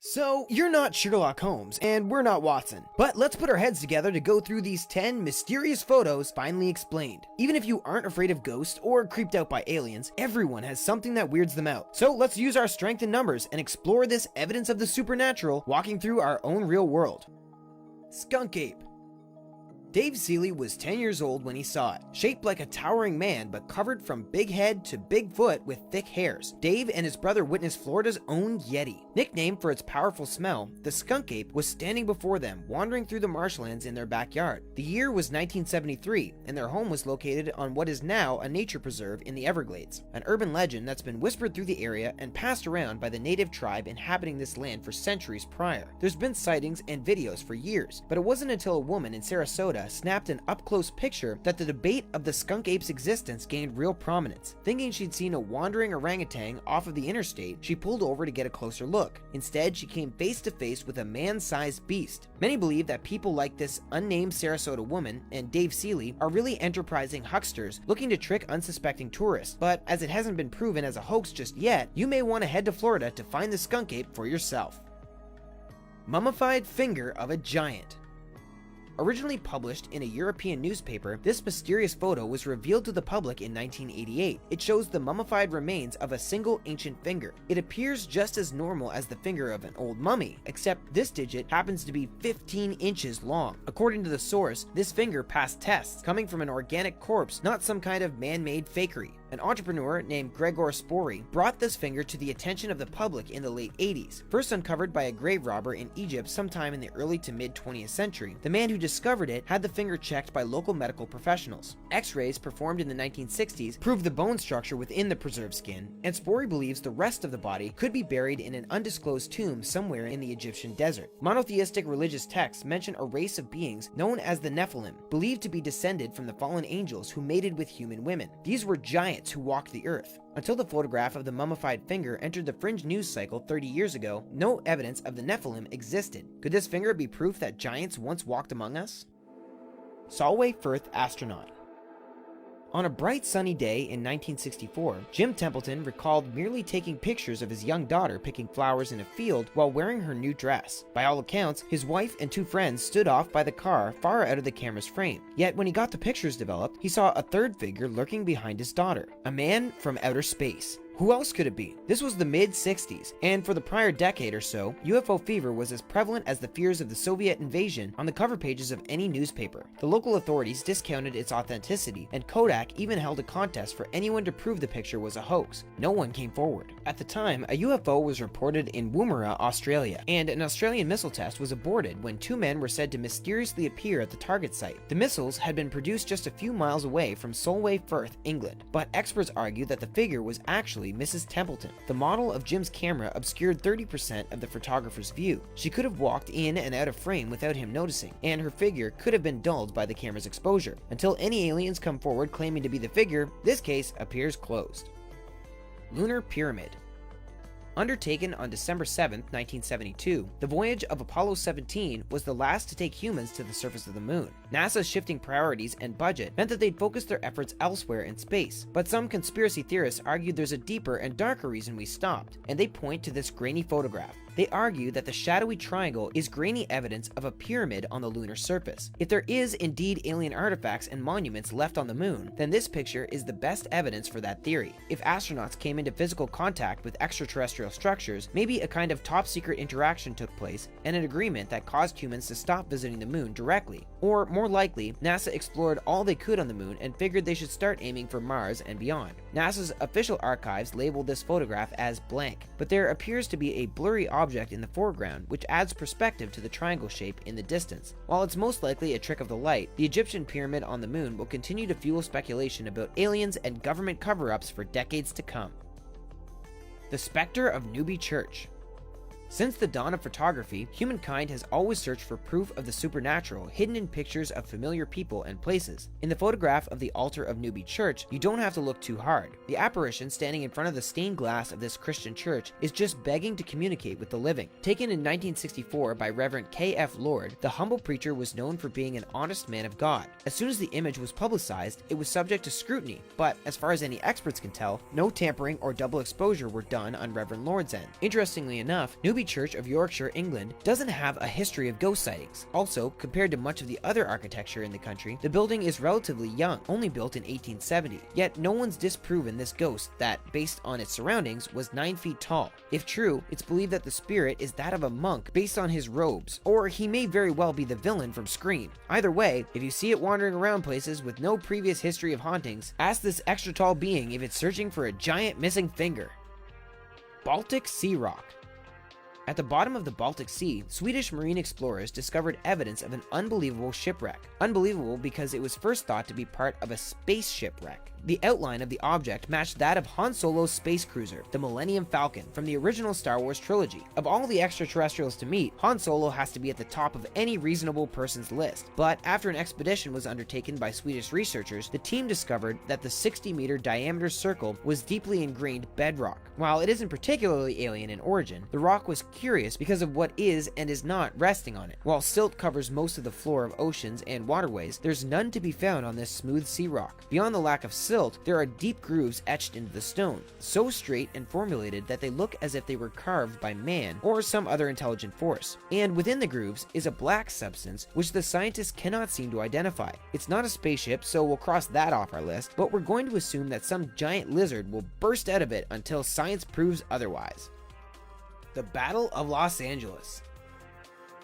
So, you're not Sherlock Holmes, and we're not Watson, but let's put our heads together to go through these 10 mysterious photos finally explained. Even if you aren't afraid of ghosts or creeped out by aliens, everyone has something that weirds them out. So let's use our strength in numbers and explore this evidence of the supernatural, walking through our own real world. Skunk ape. Dave Seeley was 10 years old when he saw it. Shaped like a towering man but covered from big head to big foot with thick hairs, Dave and his brother witnessed Florida's own Yeti. Nicknamed for its powerful smell, the skunk ape was standing before them, wandering through the marshlands in their backyard. The year was 1973, and their home was located on what is now a nature preserve in the Everglades, an urban legend that's been whispered through the area and passed around by the native tribe inhabiting this land for centuries prior. There's been sightings and videos for years, but it wasn't until a woman in Sarasota snapped an up-close picture that the debate of the skunk ape's existence gained real prominence. Thinking she'd seen a wandering orangutan off of the interstate, she pulled over to get a closer look. Instead, she came face to face with a man-sized beast. Many believe that people like this unnamed Sarasota woman and Dave Seeley are really enterprising hucksters looking to trick unsuspecting tourists, but as it hasn't been proven as a hoax just yet, you may want to head to Florida to find the skunk ape for yourself. Mummified finger of a giant. Originally published in a European newspaper, this mysterious photo was revealed to the public in 1988. It shows the mummified remains of a single ancient finger. It appears just as normal as the finger of an old mummy, except this digit happens to be 15 inches long. According to the source, this finger passed tests, coming from an organic corpse, not some kind of man-made fakery. An entrepreneur named Gregor Spori brought this finger to the attention of the public in the late 80s. First uncovered by a grave robber in Egypt sometime in the early to mid 20th century, the man who discovered it had the finger checked by local medical professionals. X-rays performed in the 1960s proved the bone structure within the preserved skin, and Spori believes the rest of the body could be buried in an undisclosed tomb somewhere in the Egyptian desert. Monotheistic religious texts mention a race of beings known as the Nephilim, believed to be descended from the fallen angels who mated with human women. These were giants who walked the earth. Until the photograph of the mummified finger entered the fringe news cycle 30 years ago, no evidence of the Nephilim existed. Could this finger be proof that giants once walked among us? Solway Firth astronaut. On a bright sunny day in 1964, Jim Templeton recalled merely taking pictures of his young daughter picking flowers in a field while wearing her new dress. By all accounts, his wife and two friends stood off by the car far out of the camera's frame. Yet when he got the pictures developed, he saw a third figure lurking behind his daughter, a man from outer space. Who else could it be? This was the mid-60s, and for the prior decade or so, UFO fever was as prevalent as the fears of the Soviet invasion on the cover pages of any newspaper. The local authorities discounted its authenticity, and Kodak even held a contest for anyone to prove the picture was a hoax. No one came forward. At the time, a UFO was reported in Woomera, Australia, and an Australian missile test was aborted when two men were said to mysteriously appear at the target site. The missiles had been produced just a few miles away from Solway Firth, England, but experts argue that the figure was actually Mrs. Templeton. The model of Jim's camera obscured 30% of the photographer's view. She could have walked in and out of frame without him noticing, and her figure could have been dulled by the camera's exposure. Until any aliens come forward claiming to be the figure, this case appears closed. Lunar Pyramid. Undertaken on December 7, 1972, the voyage of Apollo 17 was the last to take humans to the surface of the moon. NASA's shifting priorities and budget meant that they'd focus their efforts elsewhere in space, but some conspiracy theorists argued there's a deeper and darker reason we stopped, and they point to this grainy photograph. They argue that the shadowy triangle is grainy evidence of a pyramid on the lunar surface. If there is indeed alien artifacts and monuments left on the moon, then this picture is the best evidence for that theory. If astronauts came into physical contact with extraterrestrial structures, maybe a kind of top-secret interaction took place and an agreement that caused humans to stop visiting the moon directly. Or, more likely, NASA explored all they could on the moon and figured they should start aiming for Mars and beyond. NASA's official archives labeled this photograph as blank, but there appears to be a blurry object in the foreground which adds perspective to the triangle shape in the distance. While it's most likely a trick of the light, the Egyptian pyramid on the moon will continue to fuel speculation about aliens and government cover-ups for decades to come. The Spectre of Newby Church. Since the dawn of photography, humankind has always searched for proof of the supernatural hidden in pictures of familiar people and places. In the photograph of the altar of Newby Church, you don't have to look too hard. The apparition standing in front of the stained glass of this Christian church is just begging to communicate with the living. Taken in 1964 by Reverend K.F. Lord, the humble preacher was known for being an honest man of God. As soon as the image was publicized, it was subject to scrutiny, but as far as any experts can tell, no tampering or double exposure were done on Reverend Lord's end. Interestingly enough, Newby Church of Yorkshire, England, doesn't have a history of ghost sightings. Also, compared to much of the other architecture in the country, the building is relatively young, only built in 1870. Yet no one's disproven this ghost that, based on its surroundings, was 9 feet tall. If true, it's believed that the spirit is that of a monk based on his robes, or he may very well be the villain from Scream. Either way, if you see it wandering around places with no previous history of hauntings, ask this extra tall being if it's searching for a giant missing finger. Baltic Sea Rock. At the bottom of the Baltic Sea, Swedish marine explorers discovered evidence of an unbelievable shipwreck. Unbelievable because it was first thought to be part of a space shipwreck. The outline of the object matched that of Han Solo's space cruiser, the Millennium Falcon, from the original Star Wars trilogy. Of all the extraterrestrials to meet, Han Solo has to be at the top of any reasonable person's list. But after an expedition was undertaken by Swedish researchers, the team discovered that the 60-meter diameter circle was deeply ingrained bedrock. While it isn't particularly alien in origin, the rock was curious because of what is and is not resting on it. While silt covers most of the floor of oceans and waterways, there's none to be found on this smooth sea rock. Beyond the lack of silt, there are deep grooves etched into the stone, so straight and formulated that they look as if they were carved by man or some other intelligent force. And within the grooves is a black substance which the scientists cannot seem to identify. It's not a spaceship, so we'll cross that off our list, but we're going to assume that some giant lizard will burst out of it until science proves otherwise. The Battle of Los Angeles.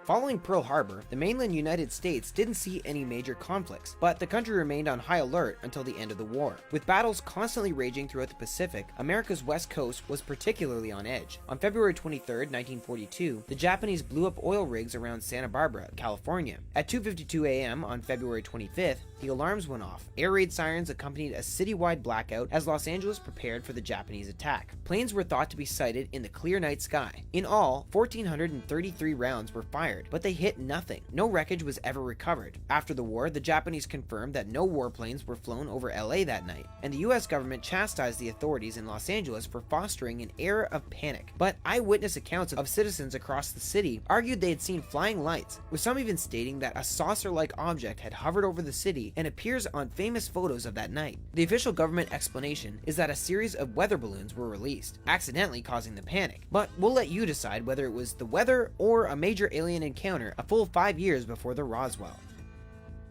Following Pearl Harbor, the mainland United States didn't see any major conflicts, but the country remained on high alert until the end of the war. With battles constantly raging throughout the Pacific, America's west coast was particularly on edge. On February 23, 1942, the Japanese blew up oil rigs around Santa Barbara, California. At 2:52 a.m. on February 25th, the alarms went off. Air raid sirens accompanied a citywide blackout as Los Angeles prepared for the Japanese attack. Planes were thought to be sighted in the clear night sky. In all, 1,433 rounds were fired, but they hit nothing. No wreckage was ever recovered. After the war, the Japanese confirmed that no warplanes were flown over LA that night, and the US government chastised the authorities in Los Angeles for fostering an era of panic. But eyewitness accounts of citizens across the city argued they had seen flying lights, with some even stating that a saucer-like object had hovered over the city and appears on famous photos of that night. The official government explanation is that a series of weather balloons were released, accidentally causing the panic. But we'll let you decide whether it was the weather or a major alien encounter a full 5 years before the Roswell.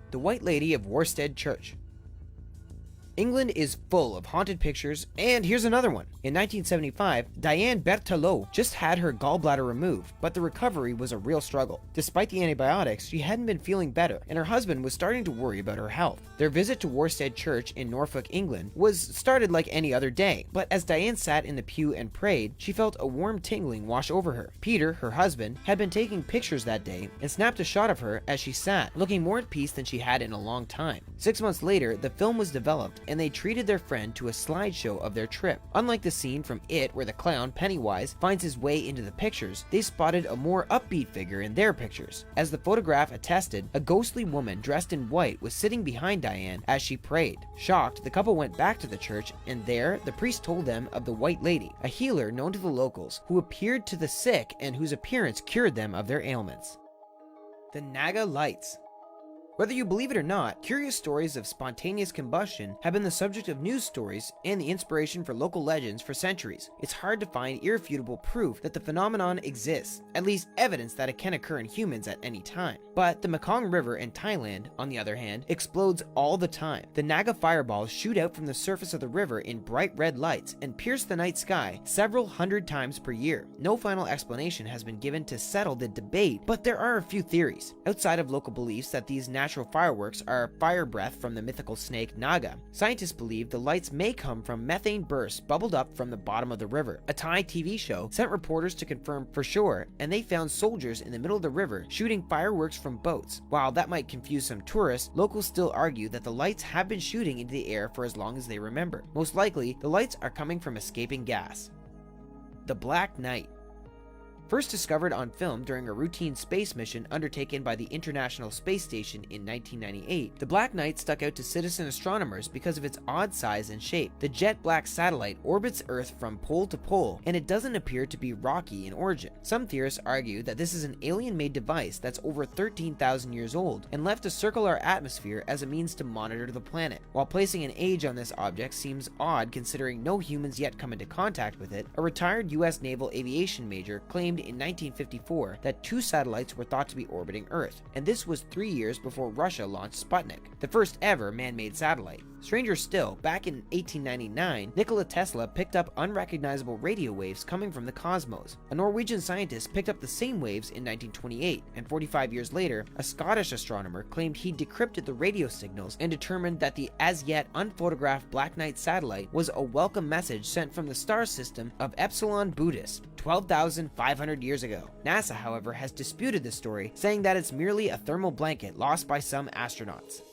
The White Lady of Worstead Church. England is full of haunted pictures, and here's another one. In 1975, Diane Berthelot just had her gallbladder removed, but the recovery was a real struggle. Despite the antibiotics, she hadn't been feeling better, and her husband was starting to worry about her health. Their visit to Worstead Church in Norfolk, England, was started like any other day, but as Diane sat in the pew and prayed, she felt a warm tingling wash over her. Peter, her husband, had been taking pictures that day and snapped a shot of her as she sat, looking more at peace than she had in a long time. 6 months later, the film was developed, and they treated their friend to a slideshow of their trip. Unlike the scene from It where the clown, Pennywise, finds his way into the pictures, they spotted a more upbeat figure in their pictures. As the photograph attested, a ghostly woman dressed in white was sitting behind Diane as she prayed. Shocked, the couple went back to the church, and there, the priest told them of the White Lady, a healer known to the locals, who appeared to the sick and whose appearance cured them of their ailments. The Naga Lights. Whether you believe it or not, curious stories of spontaneous combustion have been the subject of news stories and the inspiration for local legends for centuries. It's hard to find irrefutable proof that the phenomenon exists, at least evidence that it can occur in humans at any time. But the Mekong River in Thailand, on the other hand, explodes all the time. The Naga fireballs shoot out from the surface of the river in bright red lights and pierce the night sky several hundred times per year. No final explanation has been given to settle the debate, but there are a few theories. Outside of local beliefs that these natural fireworks are fire breath from the mythical snake Naga, scientists believe the lights may come from methane bursts bubbled up from the bottom of the river. A Thai TV show sent reporters to confirm for sure, and they found soldiers in the middle of the river shooting fireworks from boats. While that might confuse some tourists, locals still argue that the lights have been shooting into the air for as long as they remember. Most likely, the lights are coming from escaping gas. The Black Knight. First discovered on film during a routine space mission undertaken by the International Space Station in 1998, the Black Knight stuck out to citizen astronomers because of its odd size and shape. The jet black satellite orbits Earth from pole to pole, and it doesn't appear to be rocky in origin. Some theorists argue that this is an alien-made device that's over 13,000 years old and left to circle our atmosphere as a means to monitor the planet. While placing an age on this object seems odd considering no humans yet come into contact with it, a retired US naval aviation major claimed in 1954 that 2 satellites were thought to be orbiting Earth, and this was 3 years before Russia launched Sputnik, the first ever man-made satellite. Stranger still, back in 1899, Nikola Tesla picked up unrecognizable radio waves coming from the cosmos. A Norwegian scientist picked up the same waves in 1928, and 45 years later, a Scottish astronomer claimed he decrypted the radio signals and determined that the as-yet unphotographed Black Knight satellite was a welcome message sent from the star system of Epsilon Boötis, 12,500 years ago. NASA, however, has disputed this story, saying that it's merely a thermal blanket lost by some astronauts.